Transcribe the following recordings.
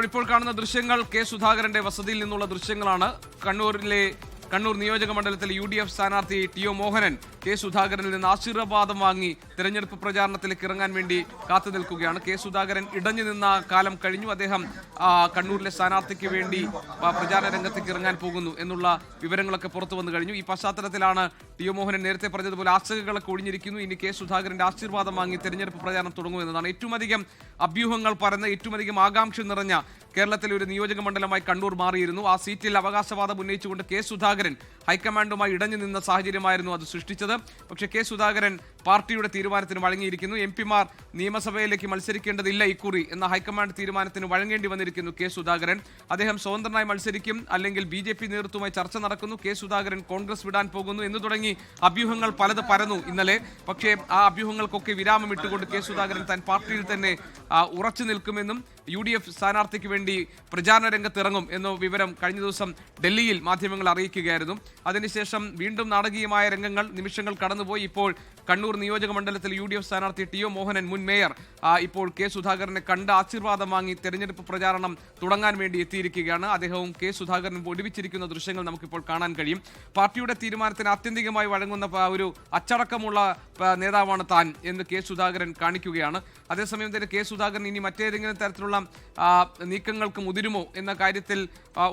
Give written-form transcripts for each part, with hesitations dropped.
നമ്മളിപ്പോൾ കാണുന്ന ദൃശ്യങ്ങൾ കെ സുധാകരന്റെ വസതിയിൽ നിന്നുള്ള ദൃശ്യങ്ങളാണ്. കണ്ണൂർ നിയോജക മണ്ഡലത്തിലെ UDF സ്ഥാനാർത്ഥി ടി.ഒ. മോഹനൻ കെ സുധാകരനിൽ നിന്ന് ആശീർവാദം വാങ്ങി തെരഞ്ഞെടുപ്പ് പ്രചാരണത്തിലേക്ക് ഇറങ്ങാൻ വേണ്ടി കാത്തു നിൽക്കുകയാണ്. കെ സുധാകരൻ ഇടഞ്ഞു നിന്ന കാലം കഴിഞ്ഞു. അദ്ദേഹം കണ്ണൂരിലെ സ്ഥാനാർത്ഥിക്ക് വേണ്ടി പ്രചാരണ രംഗത്തേക്ക് ഇറങ്ങാൻ പോകുന്നു എന്നുള്ള വിവരങ്ങളൊക്കെ പുറത്തു വന്നു കഴിഞ്ഞു. ഈ പശ്ചാത്തലത്തിലാണ് ടി.ഒ. മോഹനൻ നേരത്തെ പറഞ്ഞതുപോലെ ആശങ്കകളൊക്കെ ഒഴിഞ്ഞിരിക്കുന്നു. ഇനി കെ സുധാകരന്റെ ആശീർവാദം വാങ്ങി തെരഞ്ഞെടുപ്പ് പ്രചാരണം തുടങ്ങും എന്നതാണ്. ഏറ്റവും അധികം അഭ്യൂഹങ്ങൾ പരന്ന് ഏറ്റവും അധികം ആകാംക്ഷ നിറഞ്ഞ കേരളത്തിലെ ഒരു നിയോജക മണ്ഡലമായി കണ്ണൂർ മാറിയിരുന്നു. ആ സീറ്റിൽ അവകാശവാദം ഉന്നയിച്ചുകൊണ്ട് കെ സുധാകരൻ ഹൈക്കമാൻഡുമായി ഇടഞ്ഞു നിന്ന സാഹചര്യമായിരുന്നു അത് സൃഷ്ടിച്ചത്. പക്ഷേ കെ സുധാകരൻ പാർട്ടിയുടെ തീരുമാനത്തിന് വഴങ്ങിയിരിക്കുന്നു. MP-മാർ നിയമസഭയിലേക്ക് മത്സരിക്കേണ്ടതില്ല ഇക്കുറി എന്ന ഹൈക്കമാൻഡ് തീരുമാനത്തിന് വഴങ്ങേണ്ടി വന്നിരിക്കുന്നു കെ സുധാകരൻ. അദ്ദേഹം സ്വതന്ത്രനായി മത്സരിക്കും, അല്ലെങ്കിൽ BJP നേതൃത്വവുമായി ചർച്ച നടക്കുന്നു, കെ സുധാകരൻ കോൺഗ്രസ് വിടാൻ പോകുന്നു എന്ന് തുടങ്ങി അഭ്യൂഹങ്ങൾ പലത് പരന്നു ഇന്നലെ. പക്ഷേ ആ അഭ്യൂഹങ്ങൾക്കൊക്കെ വിരാമം ഇട്ടുകൊണ്ട് കെ സുധാകരൻ താൻ പാർട്ടിയിൽ തന്നെ ഉറച്ചു നിൽക്കുമെന്നും UDF സ്ഥാനാർത്ഥിക്ക് വേണ്ടി പ്രചാരണ രംഗത്തിറങ്ങും എന്ന വിവരം കഴിഞ്ഞ ദിവസം ഡൽഹിയിൽ മാധ്യമങ്ങൾ അറിയിക്കുകയായിരുന്നു. അതിനുശേഷം വീണ്ടും നാടകീയമായ നിമിഷങ്ങൾ കടന്നുപോയി. ഇപ്പോൾ കണ്ണൂർ നിയോജക മണ്ഡലത്തിൽ UDF സ്ഥാനാർത്ഥി ടി.ഒ. മോഹനൻ, മുൻ മേയർ, ഇപ്പോൾ കെ സുധാകരനെ കണ്ട് ആശീർവാദം വാങ്ങി തെരഞ്ഞെടുപ്പ് പ്രചാരണം തുടങ്ങാൻ വേണ്ടി എത്തിയിരിക്കുകയാണ്. അദ്ദേഹവും കെ സുധാകരനും ഒരുമിച്ചിരിക്കുന്ന ദൃശ്യങ്ങൾ നമുക്കിപ്പോൾ കാണാൻ കഴിയും. പാർട്ടിയുടെ തീരുമാനത്തിന് ആത്യന്തികമായി വഴങ്ങുന്ന ഒരു അച്ചടക്കമുള്ള നേതാവാണ് താൻ എന്ന് കെ സുധാകരൻ കാണിക്കുകയാണ്. അതേസമയം തന്നെ കെ സുധാകരൻ ഇനി മറ്റേതെങ്കിലും തരത്തിലുള്ള നീക്കങ്ങൾക്ക് മുതിരുമോ എന്ന കാര്യത്തിൽ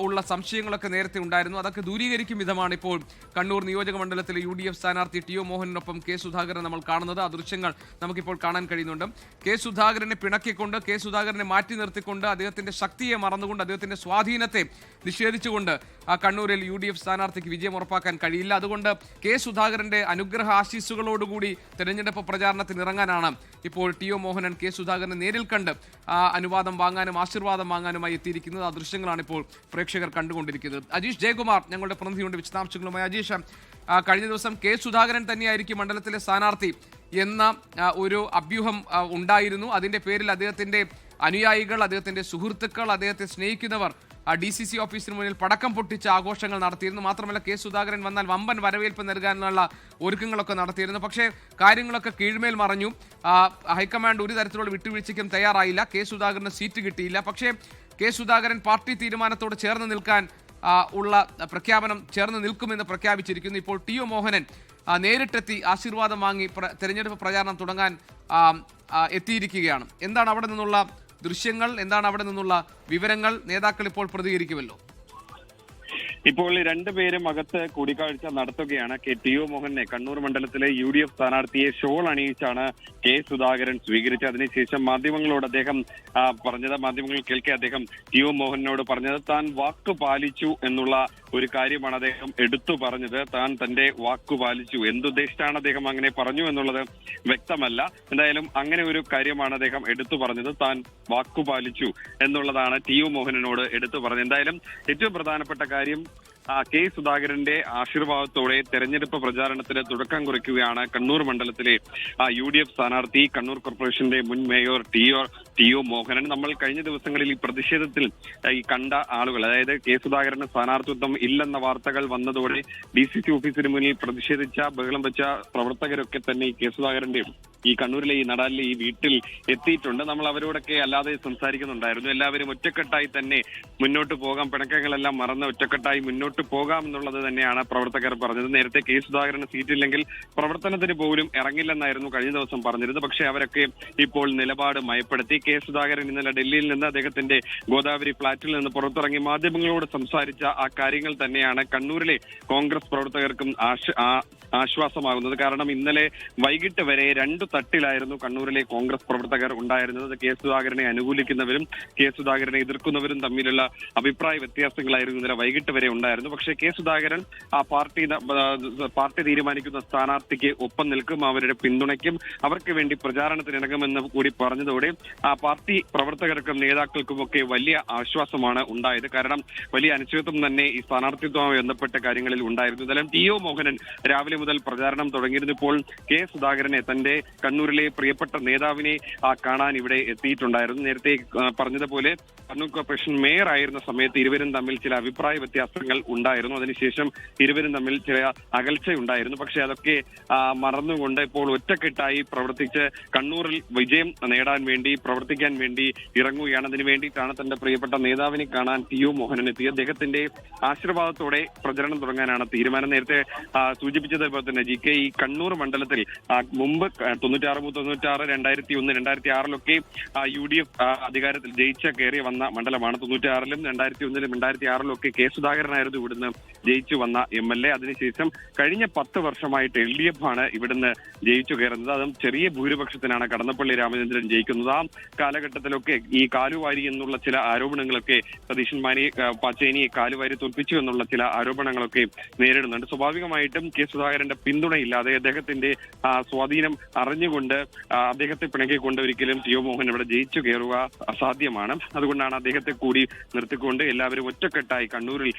ഉള്ള സംശയങ്ങളൊക്കെ നേരത്തെ ഉണ്ടായിരുന്നു. അതൊക്കെ ദൂരീകരിക്കും വിധമാണ് ഇപ്പോൾ കണ്ണൂർ നിയോജക മണ്ഡലത്തിലെ UDF സ്ഥാനാർത്ഥി ടി.ഒ. മോഹനനൊപ്പം കെ സുധാകരൻ നമ്മൾ കാണുന്നത്. ആ ദൃശ്യങ്ങൾ നമുക്കിപ്പോൾ കാണാൻ കഴിയുന്നുണ്ട്. കെ സുധാകരനെ പിണക്കിക്കൊണ്ട്, കെ സുധാകരനെ മാറ്റി നിർത്തിക്കൊണ്ട്, അദ്ദേഹത്തിന്റെ ശക്തിയെ മറന്നുകൊണ്ട്, അദ്ദേഹത്തിന്റെ സ്വാധീനത്തെ നിഷേധിച്ചുകൊണ്ട് കണ്ണൂരിൽ UDF സ്ഥാനാർത്ഥിക്ക് വിജയം ഉറപ്പാക്കാൻ കഴിയില്ല. അതുകൊണ്ട് കെ സുധാകരന്റെ അനുഗ്രഹ ആശീസ്സുകളോടുകൂടി തെരഞ്ഞെടുപ്പ് പ്രചാരണത്തിന് ഇറങ്ങാനാണ് ഇപ്പോൾ ടി.ഒ. മോഹനൻ കെ സുധാകരനെ നേരിൽ കണ്ട് അനുവാദം വാങ്ങാനും ആശീർവാദം വാങ്ങാനുമായി എത്തിയിരിക്കുന്നത്. ആ ദൃശ്യങ്ങളാണ് ഇപ്പോൾ പ്രേക്ഷകർ കണ്ടുകൊണ്ടിരിക്കുന്നത്. അജീഷ് ജയകുമാർ ഞങ്ങളുടെ പ്രതിനിധിയുടെ വിശദാംശങ്ങളുമായി. അജീഷ്, കഴിഞ്ഞ ദിവസം കെ സുധാകരൻ തന്നെയായിരിക്കും മണ്ഡലത്തിലെ സ്ഥാനാർത്ഥി എന്ന ഒരു അഭ്യൂഹം ഉണ്ടായിരുന്നു. അതിന്റെ പേരിൽ അദ്ദേഹത്തിന്റെ അനുയായികൾ, അദ്ദേഹത്തിന്റെ സുഹൃത്തുക്കൾ, അദ്ദേഹത്തെ സ്നേഹിക്കുന്നവർ DCC ഓഫീസിന് മുന്നിൽ പടക്കം പൊട്ടിച്ച് ആഘോഷങ്ങൾ നടത്തിയിരുന്നു. മാത്രമല്ല കെ സുധാകരൻ വന്നാൽ വമ്പൻ വരവേൽപ്പ് നൽകാനുള്ള ഒരുക്കങ്ങളൊക്കെ നടത്തിയിരുന്നു. പക്ഷേ കാര്യങ്ങളൊക്കെ കീഴ്മേൽ മറഞ്ഞു. ഹൈക്കമാൻഡ് ഒരു തരത്തിലുള്ള വിട്ടുവീഴ്ചയ്ക്കും തയ്യാറായില്ല. കെ സുധാകരന് സീറ്റ് കിട്ടിയില്ല. പക്ഷേ കെ സുധാകരൻ പാർട്ടി തീരുമാനത്തോട് ചേർന്ന് നിൽക്കാൻ ഉള്ള പ്രഖ്യാപനം ചേർന്ന് നിൽക്കുമെന്ന് പ്രഖ്യാപിച്ചിരിക്കുന്നു. ഇപ്പോൾ ടി.ഒ. മോഹനൻ നേരിട്ടെത്തി ആശീർവാദം വാങ്ങി തെരഞ്ഞെടുപ്പ് പ്രചാരണം തുടങ്ങാൻ എത്തിയിരിക്കുകയാണ്. എന്താണ് അവിടെ നിന്നുള്ള ദൃശ്യങ്ങൾ, എന്താണ് അവിടെ നിന്നുള്ള വിവരങ്ങൾ? നേതാക്കൾ ഇപ്പോൾ പ്രതികരിക്കുമല്ലോ. ഇപ്പോൾ രണ്ടുപേരും അകത്ത് കൂടിക്കാഴ്ച നടത്തുകയാണ്. ടി.ഒ. മോഹനെ കണ്ണൂർ മണ്ഡലത്തിലെ UDF സ്ഥാനാർത്ഥിയെ ഷോൾ അണിയിച്ചാണ് കെ സുധാകരൻ സ്വീകരിച്ചത്. അതിനുശേഷം മാധ്യമങ്ങളോട് അദ്ദേഹം മാധ്യമങ്ങൾ കേൾക്കെ അദ്ദേഹം ടി.ഒ. മോഹനോട് പറഞ്ഞത് താൻ വാക്ക് പാലിച്ചു എന്നുള്ള ഒരു കാര്യമാണ് അദ്ദേഹം എടുത്തു പറഞ്ഞത്. താൻ തന്റെ വാക്കു പാലിച്ചു. എന്തുദ്ദേശിച്ചാണ് അദ്ദേഹം അങ്ങനെ പറഞ്ഞു എന്നുള്ളത് വ്യക്തമല്ല. എന്തായാലും അങ്ങനെ ഒരു കാര്യമാണ് അദ്ദേഹം എടുത്തു പറഞ്ഞത്. താൻ വാക്കു പാലിച്ചു എന്നുള്ളതാണ് ടി.ഒ. മോഹനനോട് എടുത്തു പറഞ്ഞത്. എന്തായാലും ഏറ്റവും പ്രധാനപ്പെട്ട കാര്യം കെ സുധാകരന്റെ ആശീർവാദത്തോടെ തെരഞ്ഞെടുപ്പ് പ്രചാരണത്തിന് തുടക്കം കുറിക്കുകയാണ് കണ്ണൂർ മണ്ഡലത്തിലെ UDF സ്ഥാനാർത്ഥി, കണ്ണൂർ കോർപ്പറേഷന്റെ മുൻ മേയർ ടി.ഒ. മോഹനൻ. നമ്മൾ കഴിഞ്ഞ ദിവസങ്ങളിൽ ഈ പ്രതിഷേധത്തിൽ ഈ കണ്ട ആളുകൾ, അതായത് കെ സുധാകരന് സ്ഥാനാർത്ഥിത്വം ഇല്ലെന്ന വാർത്തകൾ വന്നതോടെ DCC ഓഫീസിന് മുന്നിൽ പ്രതിഷേധിച്ച, ബഹളം വെച്ച പ്രവർത്തകരൊക്കെ തന്നെ ഈ കെ സുധാകരന്റെ ഈ കണ്ണൂരിലെ ഈ നടാലിലെ ഈ വീട്ടിൽ എത്തിയിട്ടുണ്ട്. നമ്മൾ അവരോടൊക്കെ അല്ലാതെ സംസാരിക്കുന്നുണ്ടായിരുന്നു. എല്ലാവരും ഒറ്റക്കെട്ടായി തന്നെ മുന്നോട്ട് പോകാം, പിണക്കങ്ങളെല്ലാം മറന്ന് ഒറ്റക്കെട്ടായി മുന്നോട്ട് പോകാം എന്നുള്ളത് തന്നെയാണ് പ്രവർത്തകർ പറഞ്ഞത്. നേരത്തെ കെ സുധാകരന് സീറ്റില്ലെങ്കിൽ പ്രവർത്തനത്തിന് പോലും ഇറങ്ങില്ലെന്നായിരുന്നു കഴിഞ്ഞ ദിവസം പറഞ്ഞിരുന്നത്. പക്ഷേ അവരൊക്കെ ഇപ്പോൾ നിലപാട് മയപ്പെടുത്തി. കെ സുധാകരൻ ഇന്നലെ ഡൽഹിയിൽ നിന്ന് അദ്ദേഹത്തിന്റെ ഗോദാവരി ഫ്ളാറ്റിൽ നിന്ന് പുറത്തിറങ്ങി മാധ്യമങ്ങളോട് സംസാരിച്ച ആ കാര്യങ്ങൾ തന്നെയാണ് കണ്ണൂരിലെ കോൺഗ്രസ് പ്രവർത്തകർക്കും ആശ്വാസമാകുന്നത്. കാരണം ഇന്നലെ വൈകിട്ട് വരെ രണ്ടു തട്ടിലായിരുന്നു കണ്ണൂരിലെ കോൺഗ്രസ് പ്രവർത്തകർ ഉണ്ടായിരുന്നത്. കെ സുധാകരനെ അനുകൂലിക്കുന്നവരും കെ സുധാകരനെ എതിർക്കുന്നവരും തമ്മിലുള്ള അഭിപ്രായ വ്യത്യാസങ്ങളായിരുന്നു ഇന്നലെ വൈകിട്ട് വരെ ഉണ്ടായിരുന്നു. പക്ഷേ കെ സുധാകരൻ ആ പാർട്ടി തീരുമാനിക്കുന്ന സ്ഥാനാർത്ഥിക്ക് ഒപ്പം നിൽക്കും, അവരുടെ പിന്തുണയ്ക്കും, അവർക്ക് വേണ്ടി പ്രചാരണത്തിനിറങ്ങുമെന്ന് കൂടി പറഞ്ഞതോടെ ആ പാർട്ടി പ്രവർത്തകർക്കും നേതാക്കൾക്കും ഒക്കെ വലിയ ആശ്വാസമാണ് ഉണ്ടായത്. കാരണം വലിയ അനിശ്ചിതത്വം തന്നെ ഈ സ്ഥാനാർത്ഥിത്വവുമായി ബന്ധപ്പെട്ട കാര്യങ്ങളിൽ ഉണ്ടായിരുന്നു. എന്തായാലും ടി.ഒ. മോഹനൻ രാവിലെ മുതൽ പ്രചാരണം തുടങ്ങിയിരുന്നപ്പോൾ കെ സുധാകരനെ തന്റെ കണ്ണൂരിലെ പ്രിയപ്പെട്ട നേതാവിനെ കാണാൻ ഇവിടെ എത്തിയിട്ടുണ്ടായിരുന്നു. നേരത്തെ പറഞ്ഞതുപോലെ കണ്ണൂർ കോർപ്പറേഷൻ മേയർ ആയിരുന്ന സമയത്ത് ഇരുവരും തമ്മിൽ ചില അഭിപ്രായ വ്യത്യാസങ്ങൾ ഉണ്ടായിരുന്നു. അതിനുശേഷം ഇരുവരും തമ്മിൽ ചില അകൽച്ചയുണ്ടായിരുന്നു. പക്ഷെ അതൊക്കെ മറന്നുകൊണ്ട് ഇപ്പോൾ ഒറ്റക്കെട്ടായി പ്രവർത്തിച്ച് കണ്ണൂരിൽ വിജയം നേടാൻ വേണ്ടി പ്രവർത്തിക്കാൻ വേണ്ടി ഇറങ്ങുകയാണ്. അതിനു വേണ്ടിയിട്ടാണ് തന്റെ പ്രിയപ്പെട്ട നേതാവിനെ കാണാൻ ടി.ഒ. മോഹനൻ എത്തിയത്. അദ്ദേഹത്തിന്റെ ആശീർവാദത്തോടെ പ്രചരണം തുടങ്ങാനാണ് തീരുമാനം. നേരത്തെ സൂചിപ്പിച്ചതുപോലെ തന്നെ ജി കെ ഈ കണ്ണൂർ മണ്ഡലത്തിൽ മുമ്പ് 96, 2001, 2006 UDF അധികാരത്തിൽ ജയിച്ച കയറി വന്ന മണ്ഡലമാണ്. 96-ലും 2001-ലും 2006-ലും ഒക്കെ കെ സുധാകരനായിരുന്നു ഇവിടുന്ന് ജയിച്ചു വന്ന MLA. അതിനുശേഷം കഴിഞ്ഞ 10 വർഷമായിട്ട് LDF ആണ് ഇവിടുന്ന് ജയിച്ചു കയറുന്നത്. അതും ചെറിയ ഭൂരിപക്ഷത്തിനാണ് കടന്നപ്പള്ളി രാമചന്ദ്രൻ ജയിക്കുന്നത്. ആ കാലഘട്ടത്തിലൊക്കെ ഈ കാലുവാരി എന്നുള്ള ചില ആരോപണങ്ങളൊക്കെ സതീശൻ പാച്ചേനിയെ കാലുവാരി തോൽപ്പിച്ചു എന്നുള്ള ചില ആരോപണങ്ങളൊക്കെ നേരിടുന്നുണ്ട്. സ്വാഭാവികമായിട്ടും കെ സുധാകരന്റെ പിന്തുണയില്ലാതെ അദ്ദേഹത്തിന്റെ സ്വാധീനം അറിഞ്ഞുകൊണ്ട് അദ്ദേഹത്തെ പിണക്കിക്കൊണ്ട് ഒരിക്കലും ടി.ഒ. മോഹൻ ഇവിടെ ജയിച്ചു കയറുക അസാധ്യമാണ്. അതുകൊണ്ടാണ് അദ്ദേഹത്തെ കൂടി നിർത്തിക്കൊണ്ട് എല്ലാവരും ഒറ്റക്കെട്ടായി കണ്ണൂരിൽ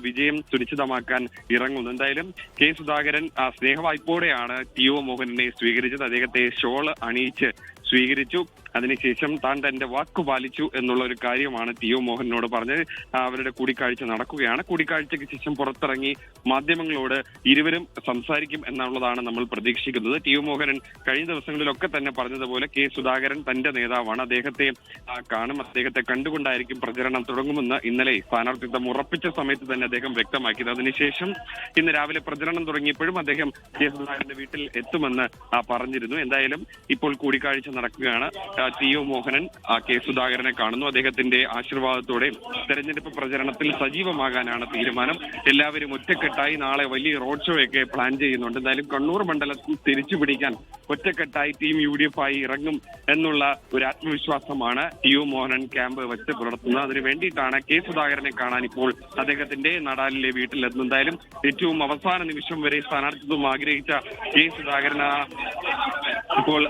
വിജയം സുനിശ്ചിതമാക്കാൻ ഇറങ്ങുന്നത്. എന്തായാലും കെ സുധാകരൻ സ്നേഹവായ്പോടെയാണ് ടി.ഒ. മോഹനെ സ്വീകരിച്ചത്. അദ്ദേഹത്തെ ഷോള് അണിയിച്ച് സ്വീകരിച്ചു. അതിനുശേഷം താൻ തന്റെ വാക്കു പാലിച്ചു എന്നുള്ള ഒരു കാര്യമാണ് ടി.ഒ. മോഹനോട് പറഞ്ഞത്. അവരുടെ കൂടിക്കാഴ്ച നടക്കുകയാണ്. കൂടിക്കാഴ്ചയ്ക്ക് ശേഷം പുറത്തിറങ്ങി മാധ്യമങ്ങളോട് ഇരുവരും സംസാരിക്കും എന്നുള്ളതാണ് നമ്മൾ പ്രതീക്ഷിക്കുന്നത്. ടി.ഒ. മോഹനൻ കഴിഞ്ഞ ദിവസങ്ങളിലൊക്കെ തന്നെ പറഞ്ഞതുപോലെ കെ സുധാകരൻ തന്റെ നേതാവാണ്, അദ്ദേഹത്തെ കാണും, അദ്ദേഹത്തെ കണ്ടുകൊണ്ടായിരിക്കും പ്രചരണം തുടങ്ങുമെന്ന് ഇന്നലെ സ്ഥാനാർത്ഥിത്വം ഉറപ്പിച്ച സമയത്ത് തന്നെ അദ്ദേഹം വ്യക്തമാക്കിയത്. അതിനുശേഷം ഇന്ന് രാവിലെ പ്രചരണം തുടങ്ങിയപ്പോഴും അദ്ദേഹം കെ സുധാകരന്റെ വീട്ടിൽ എത്തുമെന്ന് പറഞ്ഞിരുന്നു. എന്തായാലും ഇപ്പോൾ കൂടിക്കാഴ്ച നടക്കുകയാണ്. ടി.ഒ. മോഹനൻ കെ സുധാകരനെ കാണുന്നു. അദ്ദേഹത്തിന്റെ ആശീർവാദത്തോടെ തെരഞ്ഞെടുപ്പ് പ്രചരണത്തിൽ സജീവമാകാനാണ് തീരുമാനം. എല്ലാവരും ഒറ്റക്കെട്ടായി നാളെ വലിയ റോഡ് ഷോ ഒക്കെ പ്ലാൻ ചെയ്യുന്നുണ്ട്. എന്തായാലും കണ്ണൂർ മണ്ഡലത്തിൽ തിരിച്ചുപിടിക്കാൻ ഒറ്റക്കെട്ടായി ടീം UDF ആയി ഇറങ്ങും എന്നുള്ള ഒരു ആത്മവിശ്വാസമാണ് ടി.ഒ. മോഹനൻ ക്യാമ്പ് വെച്ച് പുലർത്തുന്നത്. അതിനു വേണ്ടിയിട്ടാണ് കെ സുധാകരനെ കാണാൻ ഇപ്പോൾ അദ്ദേഹത്തിന്റെ നടാലിലെ വീട്ടിലെത്തുന്നത്. എന്തായാലും ഏറ്റവും അവസാന നിമിഷം വരെ സ്ഥാനാർത്ഥിത്വം ആഗ്രഹിച്ച കെ സുധാകരൻ ഇപ്പോൾ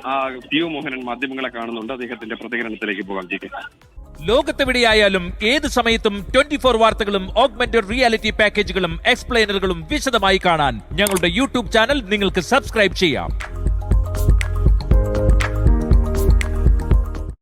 ടി.ഒ. മോഹനൻ മാധ്യമങ്ങളെ കാണുന്നുണ്ട്. അദ്ദേഹത്തിന്റെ പ്രതികരണത്തിലേക്ക് പോകാം. ജി കെ, ലോകത്തെവിടെയായാലും ഏത് സമയത്തും 24 വാർത്തകളും ഓഗ്മെന്റഡ് റിയാലിറ്റി പാക്കേജുകളും എക്സ്പ്ലെയിനറുകളും വിശദമായി കാണാൻ ഞങ്ങളുടെ യൂട്യൂബ് ചാനൽ നിങ്ങൾക്ക് സബ്സ്ക്രൈബ് ചെയ്യാം.